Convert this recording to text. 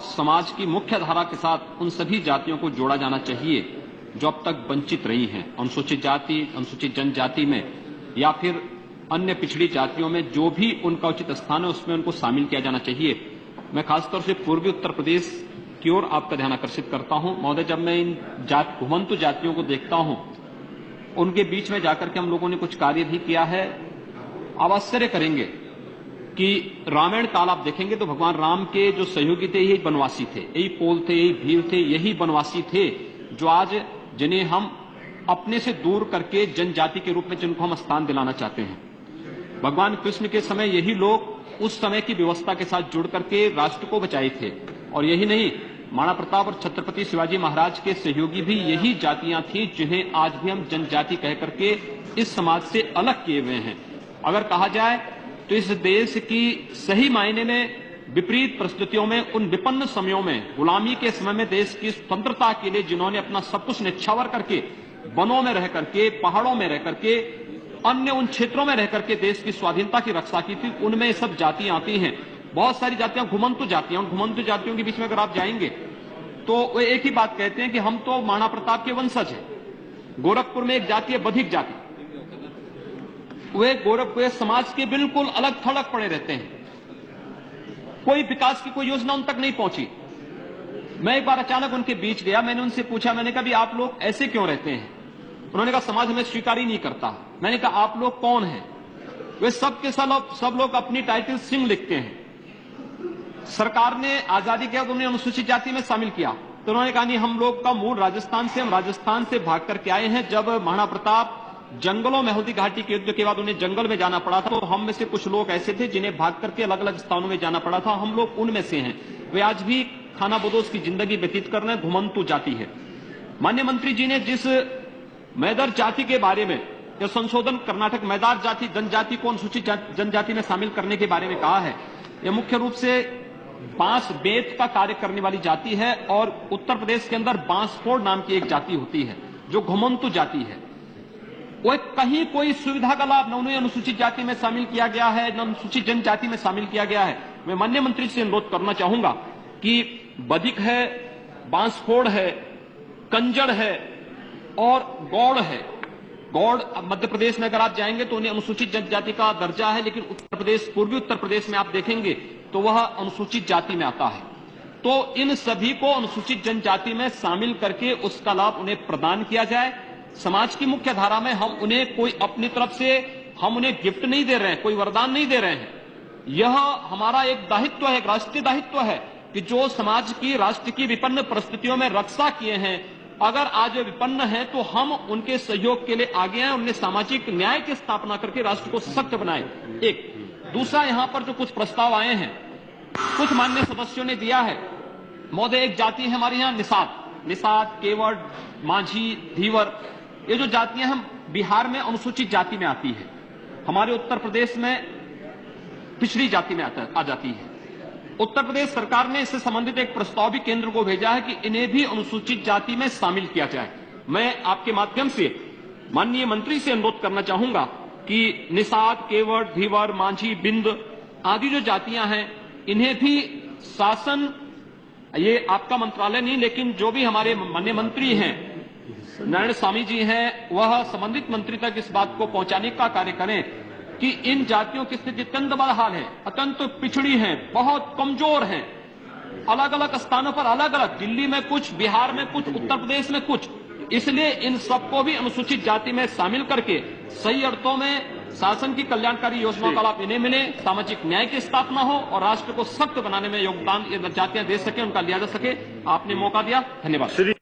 और समाज की मुख्य धारा के साथ उन सभी जातियों को जोड़ा जाना चाहिए जो अब तक वंचित रही हैं। अनुसूचित जाति, अनुसूचित जनजाति में या फिर अन्य पिछड़ी जातियों में जो भी उनका उचित स्थान है उसमें उनको शामिल किया जाना चाहिए। मैं खासतौर से पूर्वी उत्तर प्रदेश की ओर आपका ध्यान आकर्षित करता हूं। महोदय, जब मैं इन घुमंतु जातियों को देखता हूं, उनके बीच में जाकर के हम लोगों ने कुछ कार्य भी किया है। आप आश्चर्य करेंगे कि रामायण काल आप देखेंगे तो भगवान राम के जो सहयोगी थे यही वनवासी थे, यही पोल थे, यही भील थे, यही वनवासी थे जो आज जिन्हें हम अपने से दूर करके जनजाति के रूप में जिनको हम स्थान दिलाना चाहते हैं। भगवान कृष्ण के समय यही लोग उस समय की व्यवस्था के साथ जुड़ करके राष्ट्र को बचाए थे। और यही नहीं, महाराणा प्रताप और छत्रपति शिवाजी महाराज के सहयोगी भी यही जातियां थी जिन्हें आज भी हम जनजाति कह करके इस समाज से अलग किए हुए हैं। अगर कहा जाए तो इस देश की सही मायने में विपरीत परिस्थितियों में, उन विपन्न समयों में, गुलामी के समय में देश की स्वतंत्रता के लिए जिन्होंने अपना सब कुछ न्यौछावर करके वनों में रह करके, पहाड़ों में रह करके, अन्य उन क्षेत्रों में रह करके देश की स्वाधीनता की रक्षा की थी, उनमें सब जातियां आती हैं। बहुत सारी जातियां घुमंतु जातियां, उन घुमंतु जातियों के बीच में अगर आप जाएंगे तो वो एक ही बात कहते हैं कि हम तो महाराणा प्रताप के वंशज हैं। गोरखपुर में एक जाति है बधिक जाति, वे गोरखपुर समाज के बिल्कुल अलग थलग पड़े रहते हैं। कोई विकास की कोई योजना उन तक नहीं पहुंची। मैं एक बार अचानक उनके बीच गया, मैंने उनसे पूछा, मैंने कहा भी आप लोग ऐसे क्यों रहते हैं? उन्होंने कहा समाज हमें स्वीकार ही नहीं करता। मैंने कहा आप लोग कौन हैं? वे सब लोग अपनी टाइटल सिंह लिखते हैं। सरकार ने आजादी के बाद उन्हें अनुसूचित जाति में शामिल किया तो उन्होंने कहा नहीं, हम लोग का मूल राजस्थान से, हम राजस्थान से भाग करके आए हैं। जब महाराणा प्रताप जंगलों में हल्दी घाटी के युद्ध के बाद उन्हें जंगल में जाना पड़ा था तो हम में से कुछ लोग ऐसे थे जिन्हें भाग करके अलग अलग स्थानों में जाना पड़ा था, हम लोग उनमें से हैं। वे आज भी खाना बदोश की जिंदगी व्यतीत कर रहे हैं, घुमंतु जाति है। माननीय मंत्री जी ने जिस मैदर जाति के बारे में यह संशोधन कर्नाटक मैदार जाति जनजाति को अनुसूचित जनजाति में शामिल करने के बारे में कहा है, यह मुख्य रूप से बांस बेत का कार्य करने वाली जाति है। और उत्तर प्रदेश के अंदर बांसफोड़ नाम की एक जाति होती है जो घुमंतु जाति है। वो कहीं कोई सुविधा का लाभ न उन्हें अनुसूचित जाति में शामिल किया गया है, न अनुसूचित जनजाति में शामिल किया गया है। मैं माननीय मंत्री से अनुरोध करना चाहूंगा कि बधिक है, बांसफोड़ है, कंजड़ है और गौड़ है। गौड़ मध्य प्रदेश में अगर आप जाएंगे तो उन्हें अनुसूचित जनजाति का दर्जा है, लेकिन उत्तर प्रदेश, पूर्वी उत्तर प्रदेश में आप देखेंगे तो वह अनुसूचित जाति में आता है। तो इन सभी को अनुसूचित जनजाति में शामिल करके उसका लाभ उन्हें प्रदान किया जाए। समाज की मुख्य धारा में हम उन्हें कोई अपनी तरफ से हम उन्हें गिफ्ट नहीं दे रहे हैं, कोई वरदान नहीं दे रहे हैं। यह हमारा एक दायित्व है, एक राष्ट्रीय दायित्व है कि जो समाज की, राष्ट्र की विपन्न परिस्थितियों में रक्षा किए हैं, अगर आज वे विपन्न हैं तो हम उनके सहयोग के लिए आगे आए, उन्हें सामाजिक न्याय की स्थापना करके राष्ट्र को सशक्त बनाए। एक दूसरा, यहां पर जो कुछ प्रस्ताव आए हैं, कुछ माननीय सदस्यों ने दिया है। महोदय, एक जाति है हमारे यहां निषाद, केवट, माझी, धीवर, ये जो जातियां हम बिहार में अनुसूचित जाति में आती है, हमारे उत्तर प्रदेश में पिछड़ी जाति में आ जाती है। उत्तर प्रदेश सरकार ने इससे संबंधित एक प्रस्ताव भी केंद्र को भेजा है कि इन्हें भी अनुसूचित जाति में शामिल किया जाए। मैं आपके माध्यम से माननीय मंत्री से अनुरोध करना चाहूंगा कि निषाद, केवट, धीवर, मांझी, बिंद आदि जो जातियां हैं, इन्हें भी शासन, ये आपका मंत्रालय नहीं, लेकिन जो भी हमारे माननीय मंत्री हैं, नारायण स्वामी जी हैं, वह संबंधित मंत्री तक इस बात को पहुंचाने का कार्य करें कि इन जातियों की स्थिति अत्यंत बदहाल है, अत्यंत पिछड़ी है, बहुत कमजोर है। अलग अलग स्थानों पर अलग अलग, दिल्ली में कुछ, बिहार में कुछ, उत्तर प्रदेश में कुछ। इसलिए इन सबको भी अनुसूचित जाति में शामिल करके सही अर्थों में शासन की कल्याणकारी योजनाओं का लाभ इन्हें मिले, सामाजिक न्याय की स्थापना हो और राष्ट्र को सशक्त बनाने में योगदान ये जातियां दे सके, उनका लिया जा सके। आपने मौका दिया, धन्यवाद।